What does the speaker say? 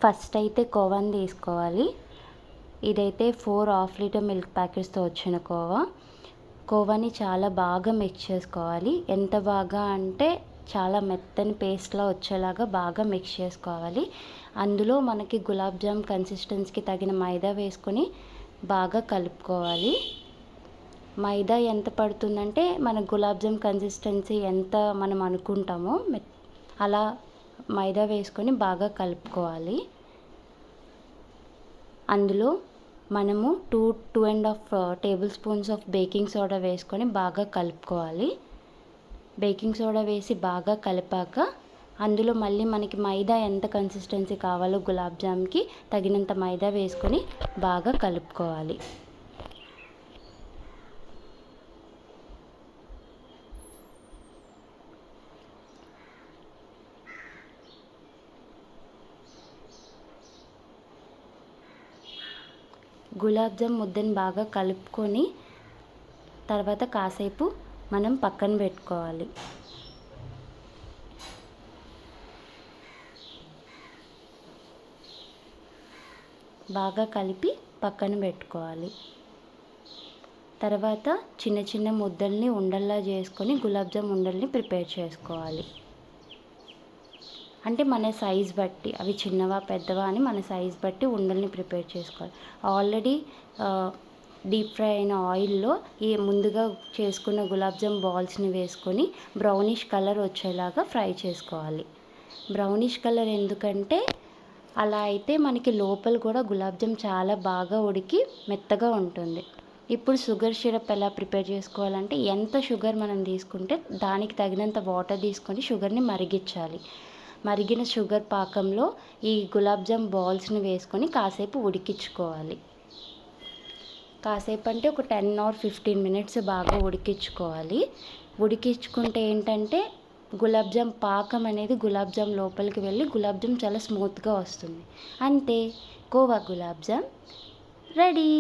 First అయితే కోవాని తీసుకోవాలి. ఇదైతే 4 హాఫ్ లీటర్ మిల్క్ ప్యాకెట్స్తో వచ్చిన కోవాని చాలా బాగా మిక్స్ చేసుకోవాలి. ఎంత బాగా అంటే చాలా మెత్తని పేస్ట్లా వచ్చేలాగా బాగా మిక్స్ చేసుకోవాలి. అందులో మనకి గులాబ్ జామ్ కన్సిస్టెన్సీకి తగిన మైదా వేసుకొని బాగా కలుపుకోవాలి. మైదా ఎంత పడుతుందంటే మన గులాబ్ జామ్ కన్సిస్టెన్సీ ఎంత మనం అనుకుంటామో అలా మైదా వేసుకొని బాగా కలుపుకోవాలి. అందులో మనము 2.5 table spoons of baking soda వేసుకొని బాగా కలుపుకోవాలి. బేకింగ్ సోడా వేసి బాగా కలిపాక అందులో మళ్ళీ మనకి మైదా ఎంత కన్సిస్టెన్సీ కావాలో గులాబ్ జామ్కి తగినంత మైదా వేసుకొని బాగా కలుపుకోవాలి. గులాబ్ జామ్ ముద్దని బాగా కలుపుకొని తర్వాత కాసేపు మనం పక్కన పెట్టుకోవాలి. బాగా కలిపి పక్కన పెట్టుకోవాలి. తర్వాత చిన్న చిన్న ముద్దల్ని ఉండల్లా చేసుకొని గులాబ్ జామ్ ఉండల్ని ప్రిపేర్ చేసుకోవాలి. అంటే మన సైజ్ బట్టి అవి చిన్నవా పెద్దవా అని మన సైజ్ బట్టి ఉండల్ని ప్రిపేర్ చేసుకోవాలి. ఆల్రెడీ డీప్ ఫ్రై అయిన ఆయిల్లో ఈ ముందుగా చేసుకున్న గులాబ్ జామ్ బాల్స్ని వేసుకొని బ్రౌనిష్ కలర్ వచ్చేలాగా ఫ్రై చేసుకోవాలి. బ్రౌనిష్ కలర్ ఎందుకంటే అలా అయితే మనకి లోపల కూడా గులాబ్ జామ్ చాలా బాగా ఉడికి మెత్తగా ఉంటుంది. ఇప్పుడు షుగర్ సిరప్ ఎలా ప్రిపేర్ చేసుకోవాలంటే ఎంత షుగర్ మనం తీసుకుంటే దానికి తగినంత వాటర్ తీసుకొని షుగర్ని మరిగించాలి. మరిగిన షుగర్ పాకంలో ఈ గులాబ్ జామ్ బాల్స్ని వేసుకొని కాసేపు ఉడికించుకోవాలి. కాసేపు అంటే ఒక 10 or 15 minutes బాగా ఉడికించుకోవాలి. ఉడికించుకుంటే ఏంటంటే గులాబ్ జామ్ పాకం అనేది గులాబ్ జామ్ లోపలికి వెళ్ళి గులాబ్ జామ్ చాలా స్మూత్గా వస్తుంది. అంతే, కోవా గులాబ్ జామ్ రెడీ.